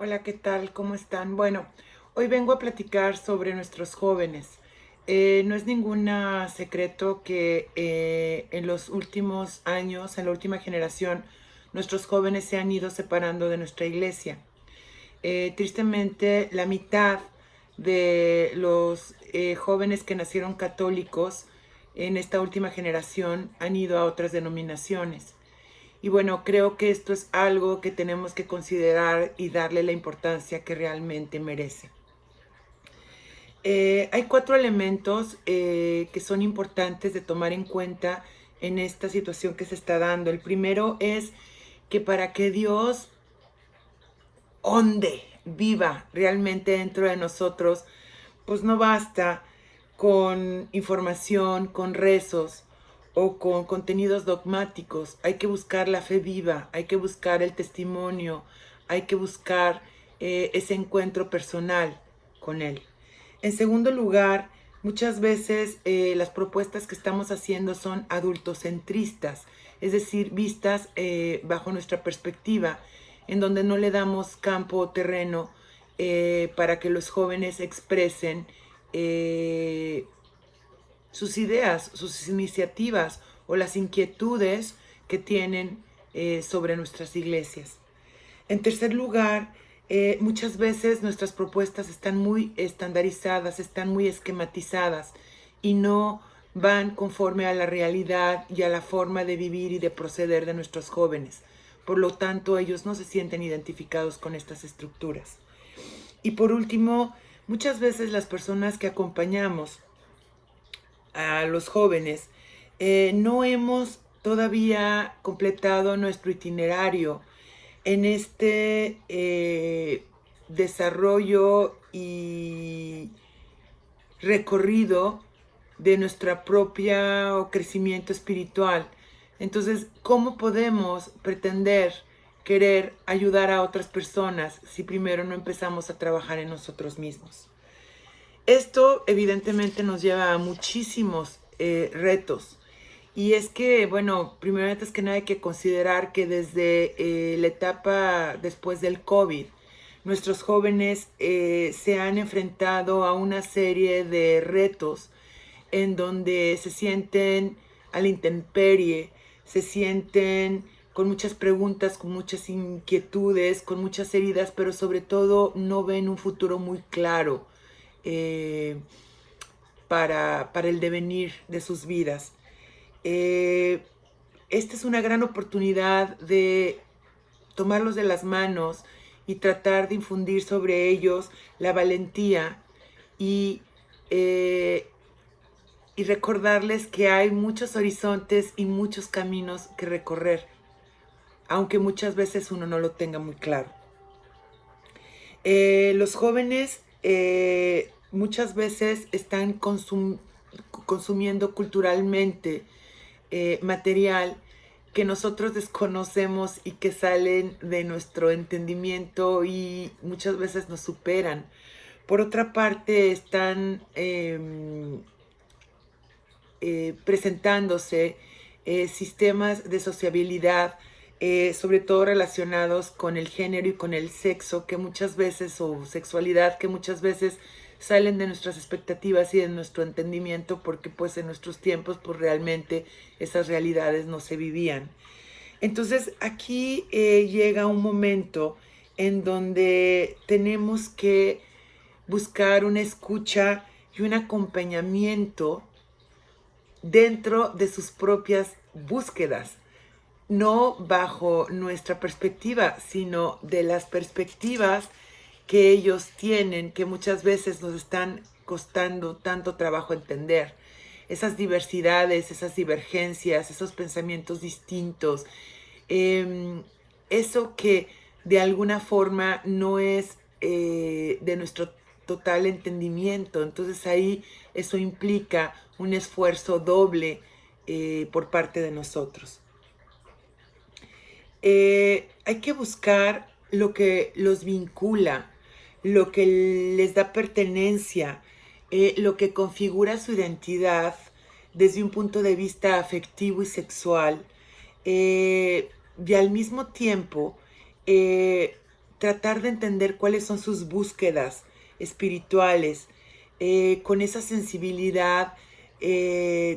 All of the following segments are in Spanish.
Hola, ¿qué tal? ¿Cómo están? Bueno, hoy vengo a platicar sobre nuestros jóvenes. No es ningún secreto que en los últimos años, en la última generación, nuestros jóvenes se han ido separando de nuestra iglesia. Tristemente, la mitad de los jóvenes que nacieron católicos en esta última generación han ido a otras denominaciones. Y bueno, creo que esto es algo que tenemos que considerar y darle la importancia que realmente merece. Hay cuatro elementos que son importantes de tomar en cuenta en esta situación que se está dando. El primero es que para que Dios onde, viva realmente dentro de nosotros, pues no basta con información, con rezos o con contenidos dogmáticos. Hay que buscar la fe viva, hay que buscar el testimonio, hay que buscar ese encuentro personal con Él. En segundo lugar, muchas veces las propuestas que estamos haciendo son adultocentristas, es decir, vistas bajo nuestra perspectiva, en donde no le damos campo o terreno para que los jóvenes expresen eh, sus ideas, sus iniciativas o las inquietudes que tienen sobre nuestras iglesias. En tercer lugar, muchas veces nuestras propuestas están muy estandarizadas, están muy esquematizadas y no van conforme a la realidad y a la forma de vivir y de proceder de nuestros jóvenes. Por lo tanto, ellos no se sienten identificados con estas estructuras. Y por último, muchas veces las personas que acompañamos a los jóvenes no hemos todavía completado nuestro itinerario en este desarrollo y recorrido de nuestra propia crecimiento espiritual. Entonces, ¿cómo podemos pretender querer ayudar a otras personas si primero no empezamos a trabajar en nosotros mismos? Esto evidentemente nos lleva a muchísimos retos. Y es que, bueno, primero antes que nada hay que considerar que desde la etapa después del COVID, nuestros jóvenes se han enfrentado a una serie de retos en donde se sienten a la intemperie, se sienten con muchas preguntas, con muchas inquietudes, con muchas heridas, pero sobre todo no ven un futuro muy claro eh, para el devenir de sus vidas. Eh, Esta es una gran oportunidad de tomarlos de las manos y tratar de infundir sobre ellos la valentía y, eh, y recordarles que hay muchos horizontes y muchos caminos que recorrer, aunque muchas veces uno no lo tenga muy claro. Los jóvenes muchas veces están consumiendo culturalmente material que nosotros desconocemos y que salen de nuestro entendimiento y muchas veces nos superan. Por otra parte, están presentándose sistemas de sociabilidad, sobre todo relacionados con el género y con el sexo, que muchas veces, o sexualidad, que muchas veces salen de nuestras expectativas y de nuestro entendimiento, porque pues en nuestros tiempos pues realmente esas realidades no se vivían. Entonces aquí llega un momento en donde tenemos que buscar una escucha y un acompañamiento dentro de sus propias búsquedas, no bajo nuestra perspectiva, sino de las perspectivas que ellos tienen, que muchas veces nos están costando tanto trabajo entender. Esas diversidades, esas divergencias, esos pensamientos distintos, eh, eso que de alguna forma no es de nuestro total entendimiento. Entonces ahí eso implica un esfuerzo doble por parte de nosotros. Hay que buscar lo que los vincula, lo que les da pertenencia, lo que configura su identidad desde un punto de vista afectivo y sexual, y al mismo tiempo eh, tratar de entender cuáles son sus búsquedas espirituales, con esa sensibilidad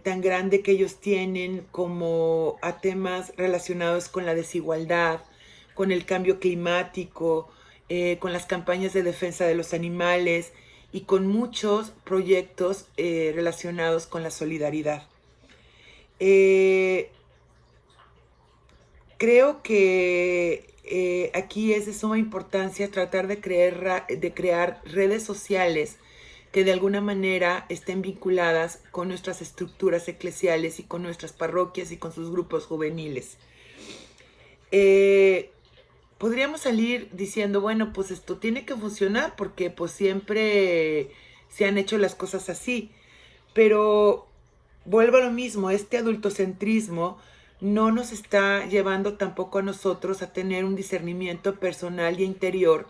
tan grande que ellos tienen como a temas relacionados con la desigualdad, con el cambio climático, con las campañas de defensa de los animales y con muchos proyectos relacionados con la solidaridad. Creo que aquí es de suma importancia tratar de crear redes sociales que de alguna manera estén vinculadas con nuestras estructuras eclesiales y con nuestras parroquias y con sus grupos juveniles. Podríamos salir diciendo, bueno, pues esto tiene que funcionar porque pues siempre se han hecho las cosas así, pero vuelvo a lo mismo, este adultocentrismo no nos está llevando tampoco a nosotros a tener un discernimiento personal y interior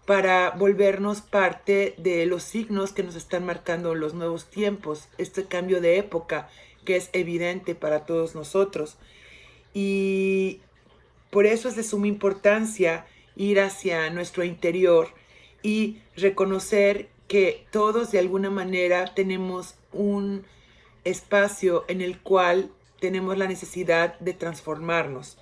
para volvernos parte de los signos que nos están marcando los nuevos tiempos, este cambio de época que es evidente para todos nosotros. Y por eso es de suma importancia ir hacia nuestro interior y reconocer que todos de alguna manera tenemos un espacio en el cual tenemos la necesidad de transformarnos.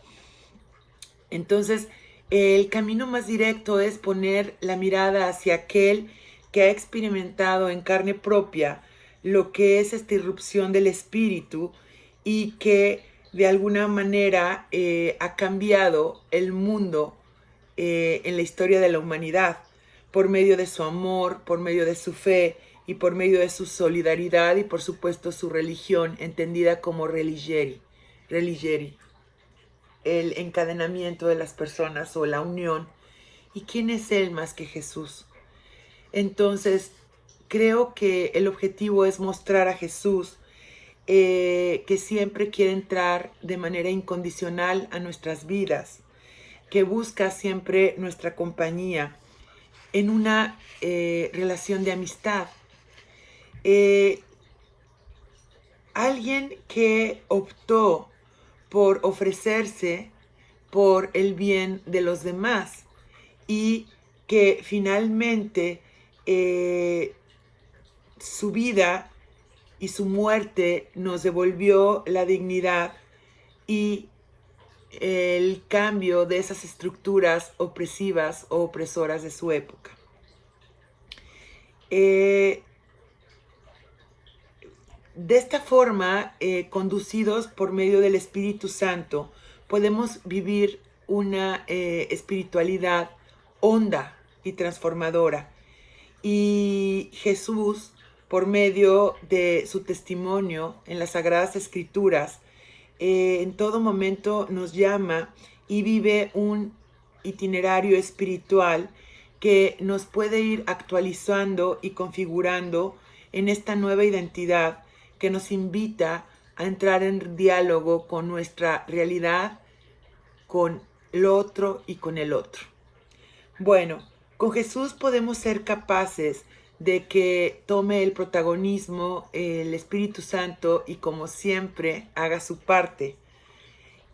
Entonces, el camino más directo es poner la mirada hacia aquel que ha experimentado en carne propia lo que es esta irrupción del espíritu y que de alguna manera ha cambiado el mundo en la historia de la humanidad por medio de su amor, por medio de su fe y por medio de su solidaridad y por supuesto su religión, entendida como religere, el encadenamiento de las personas o la unión. ¿Y quién es Él más que Jesús? Entonces, creo que el objetivo es mostrar a Jesús que siempre quiere entrar de manera incondicional a nuestras vidas, que busca siempre nuestra compañía en una relación de amistad. Alguien que optó por ofrecerse por el bien de los demás y que finalmente su vida y su muerte nos devolvió la dignidad y el cambio de esas estructuras opresivas o opresoras de su época. De esta forma, conducidos por medio del Espíritu Santo, podemos vivir una espiritualidad honda y transformadora. Y Jesús, por medio de su testimonio en las Sagradas Escrituras, en todo momento nos llama y vive un itinerario espiritual que nos puede ir actualizando y configurando en esta nueva identidad que nos invita a entrar en diálogo con nuestra realidad, con el otro y con el otro. Bueno, con Jesús podemos ser capaces de que tome el protagonismo el Espíritu Santo y como siempre haga su parte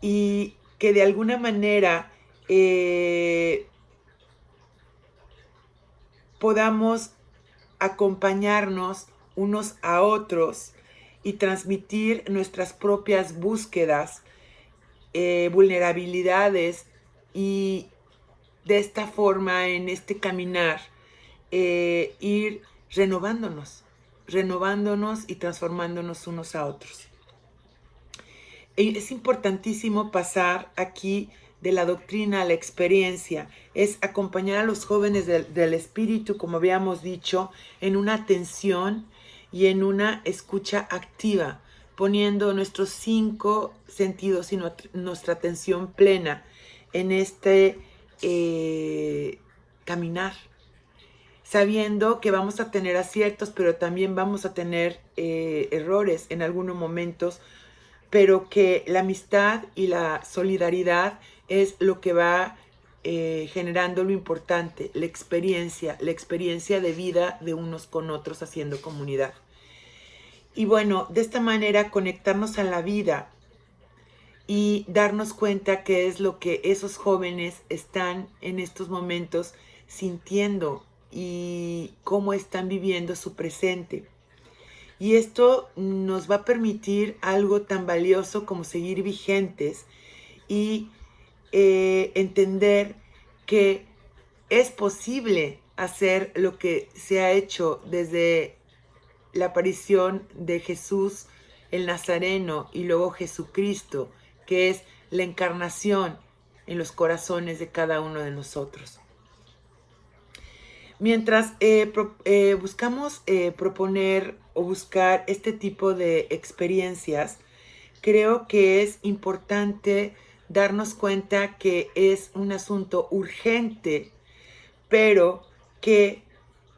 y que de alguna manera podamos acompañarnos unos a otros y transmitir nuestras propias búsquedas, vulnerabilidades y de esta forma en este caminar ir renovándonos y transformándonos unos a otros. Es importantísimo pasar aquí de la doctrina a la experiencia, es acompañar a los jóvenes del espíritu, como habíamos dicho, en una atención y en una escucha activa, poniendo nuestros 5 sentidos y nuestra atención plena en este caminar, sabiendo que vamos a tener aciertos, pero también vamos a tener errores en algunos momentos, pero que la amistad y la solidaridad es lo que va generando lo importante, la experiencia de vida de unos con otros haciendo comunidad. Y bueno, de esta manera conectarnos a la vida y darnos cuenta qué es lo que esos jóvenes están en estos momentos sintiendo y cómo están viviendo su presente. Y esto nos va a permitir algo tan valioso como seguir vigentes y entender que es posible hacer lo que se ha hecho desde la aparición de Jesús el Nazareno y luego Jesucristo, que es la encarnación en los corazones de cada uno de nosotros. Mientras buscamos proponer o buscar este tipo de experiencias, creo que es importante darnos cuenta que es un asunto urgente, pero que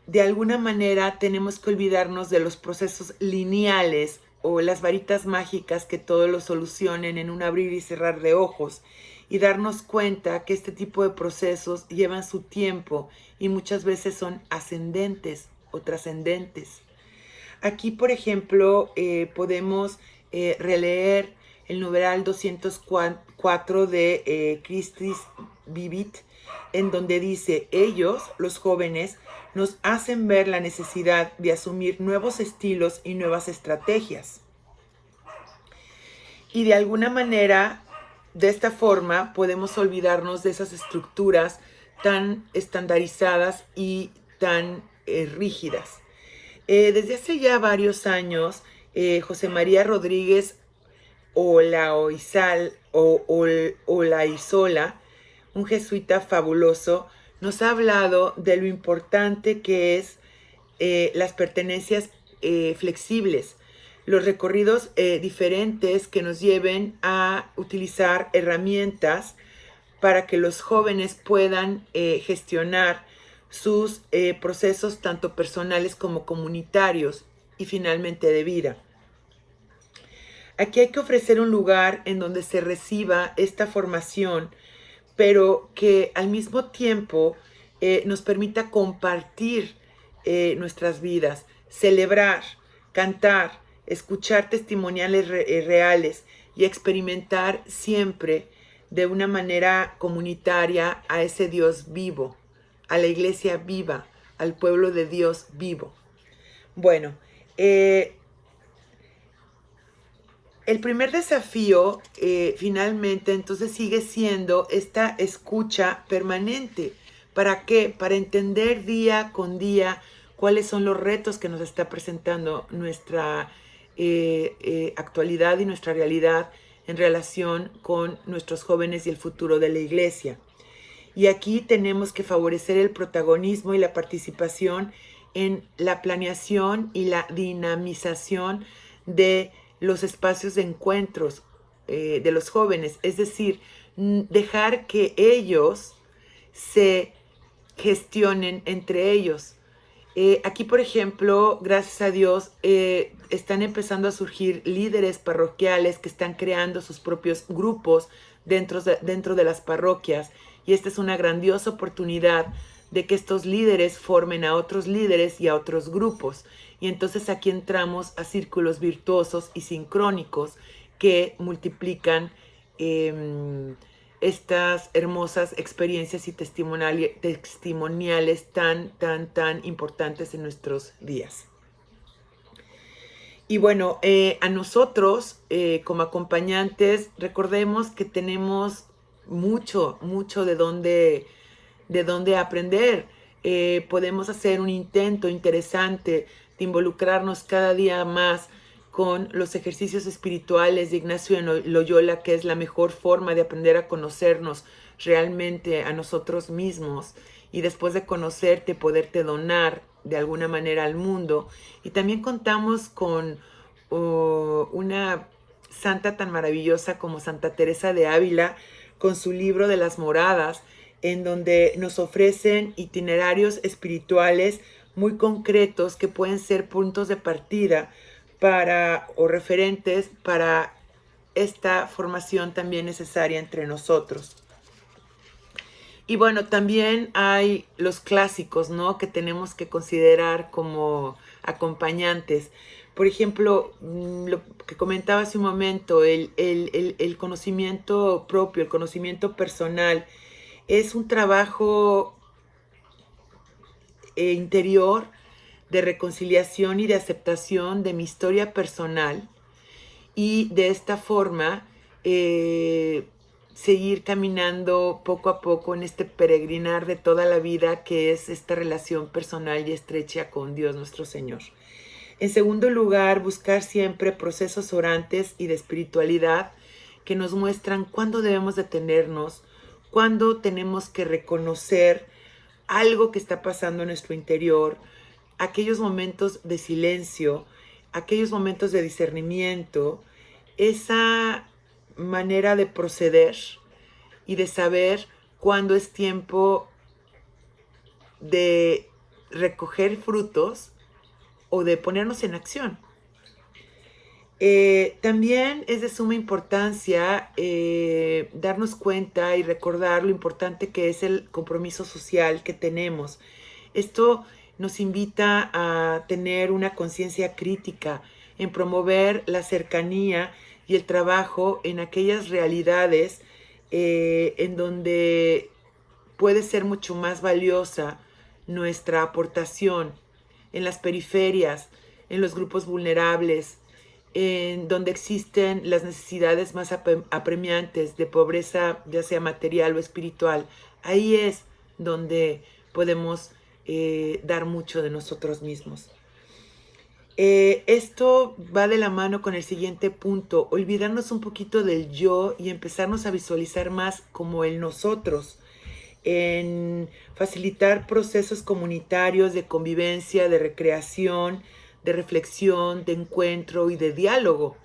de alguna manera tenemos que olvidarnos de los procesos lineales o las varitas mágicas que todo lo solucionen en un abrir y cerrar de ojos y darnos cuenta que este tipo de procesos llevan su tiempo y muchas veces son ascendentes o trascendentes. Aquí, por ejemplo, podemos releer el numeral 204 de Christus Vivit, en donde dice: ellos, los jóvenes, nos hacen ver la necesidad de asumir nuevos estilos y nuevas estrategias. Y de alguna manera, de esta forma, podemos olvidarnos de esas estructuras tan estandarizadas y tan rígidas. Desde hace ya varios años, José María Rodríguez Olaizola, un jesuita fabuloso, nos ha hablado de lo importante que es las pertenencias flexibles, los recorridos diferentes que nos lleven a utilizar herramientas para que los jóvenes puedan gestionar sus procesos tanto personales como comunitarios y finalmente de vida. Aquí hay que ofrecer un lugar en donde se reciba esta formación, pero que al mismo tiempo nos permita compartir nuestras vidas, celebrar, cantar, escuchar testimoniales reales y experimentar siempre de una manera comunitaria a ese Dios vivo, a la iglesia viva, al pueblo de Dios vivo. Bueno, el primer desafío finalmente entonces sigue siendo esta escucha permanente. ¿Para qué? Para entender día con día cuáles son los retos que nos está presentando nuestra actualidad y nuestra realidad en relación con nuestros jóvenes y el futuro de la iglesia. Y aquí tenemos que favorecer el protagonismo y la participación en la planeación y la dinamización de los espacios de encuentros de los jóvenes. Es decir, dejar que ellos se gestionen entre ellos. Aquí, por ejemplo, gracias a Dios, están empezando a surgir líderes parroquiales que están creando sus propios grupos dentro de las parroquias. Y esta es una grandiosa oportunidad de que estos líderes formen a otros líderes y a otros grupos. Y entonces aquí entramos a círculos virtuosos y sincrónicos que multiplican estas hermosas experiencias y testimoniales tan importantes en nuestros días. Y bueno, a nosotros como acompañantes, recordemos que tenemos mucho de dónde aprender. Podemos hacer un intento interesante de involucrarnos cada día más con los ejercicios espirituales de Ignacio de Loyola, que es la mejor forma de aprender a conocernos realmente a nosotros mismos y después de conocerte, poderte donar de alguna manera al mundo. Y también contamos con una santa tan maravillosa como Santa Teresa de Ávila, con su libro de las moradas, en donde nos ofrecen itinerarios espirituales muy concretos que pueden ser puntos de partida o referentes para esta formación también necesaria entre nosotros. Y bueno, también hay los clásicos, ¿no?, que tenemos que considerar como acompañantes. Por ejemplo, lo que comentaba hace un momento, el conocimiento propio, el conocimiento personal, es un trabajo interior de reconciliación y de aceptación de mi historia personal y de esta forma seguir caminando poco a poco en este peregrinar de toda la vida que es esta relación personal y estrecha con Dios nuestro Señor. En segundo lugar, buscar siempre procesos orantes y de espiritualidad que nos muestran cuándo debemos detenernos, cuándo tenemos que reconocer algo que está pasando en nuestro interior, aquellos momentos de silencio, aquellos momentos de discernimiento, esa manera de proceder y de saber cuándo es tiempo de recoger frutos o de ponernos en acción. También es de suma importancia darnos cuenta y recordar lo importante que es el compromiso social que tenemos. Esto nos invita a tener una conciencia crítica, en promover la cercanía y el trabajo en aquellas realidades en donde puede ser mucho más valiosa nuestra aportación, en las periferias, en los grupos vulnerables, en donde existen las necesidades más apremiantes de pobreza, ya sea material o espiritual. Ahí es donde podemos dar mucho de nosotros mismos. Esto va de la mano con el siguiente punto, olvidarnos un poquito del yo y empezarnos a visualizar más como el nosotros, en facilitar procesos comunitarios de convivencia, de recreación, de reflexión, de encuentro y de diálogo,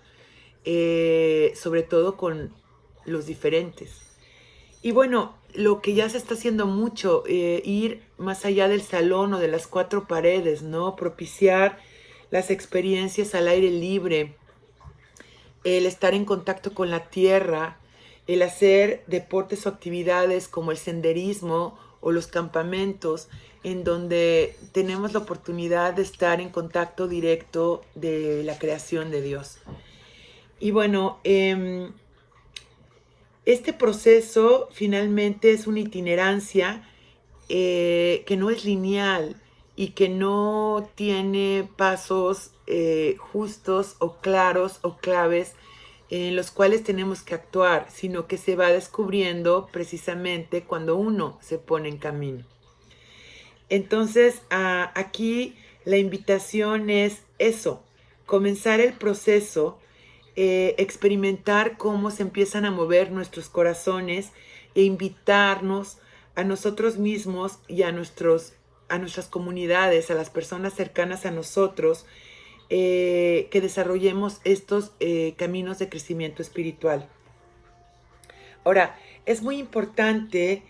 sobre todo con los diferentes. Y bueno, lo que ya se está haciendo mucho, ir más allá del salón o de las cuatro paredes, ¿no? Propiciar las experiencias al aire libre, el estar en contacto con la tierra, el hacer deportes o actividades como el senderismo o los campamentos, en donde tenemos la oportunidad de estar en contacto directo de la creación de Dios. Y bueno, este proceso finalmente es una itinerancia que no es lineal y que no tiene pasos justos o claros o claves en los cuales tenemos que actuar, sino que se va descubriendo precisamente cuando uno se pone en camino. Entonces, aquí la invitación es eso, comenzar el proceso, experimentar cómo se empiezan a mover nuestros corazones e invitarnos a nosotros mismos y a nuestras comunidades, a las personas cercanas a nosotros, que desarrollemos estos caminos de crecimiento espiritual. Ahora, es muy importante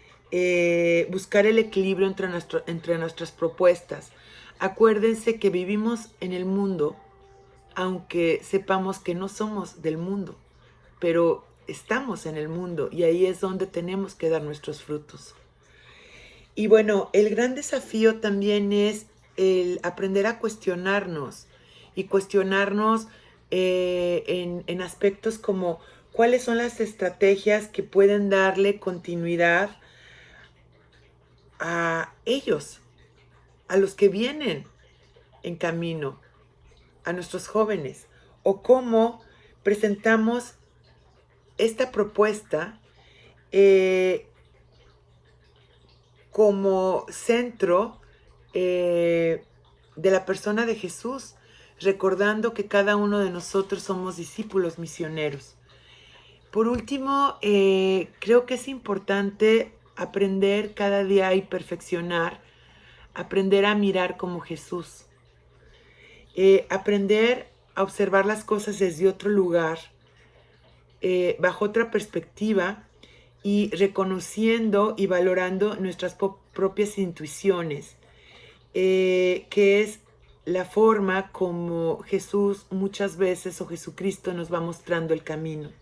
buscar el equilibrio entre nuestras propuestas. Acuérdense que vivimos en el mundo, aunque sepamos que no somos del mundo, pero estamos en el mundo y ahí es donde tenemos que dar nuestros frutos. Y bueno, el gran desafío también es el aprender a cuestionarnos y cuestionarnos en aspectos como cuáles son las estrategias que pueden darle continuidad a ellos, a los que vienen en camino, a nuestros jóvenes, o cómo presentamos esta propuesta como centro de la persona de Jesús, recordando que cada uno de nosotros somos discípulos misioneros. Por último, creo que es importante aprender cada día y perfeccionar, aprender a mirar como Jesús, aprender a observar las cosas desde otro lugar, bajo otra perspectiva y reconociendo y valorando nuestras propias intuiciones, que es la forma como Jesús muchas veces o Jesucristo nos va mostrando el camino.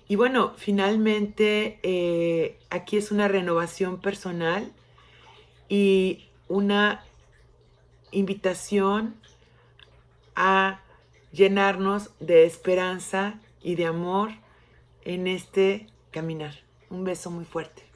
Y bueno, finalmente aquí es una renovación personal y una invitación a llenarnos de esperanza y de amor en este caminar. Un beso muy fuerte.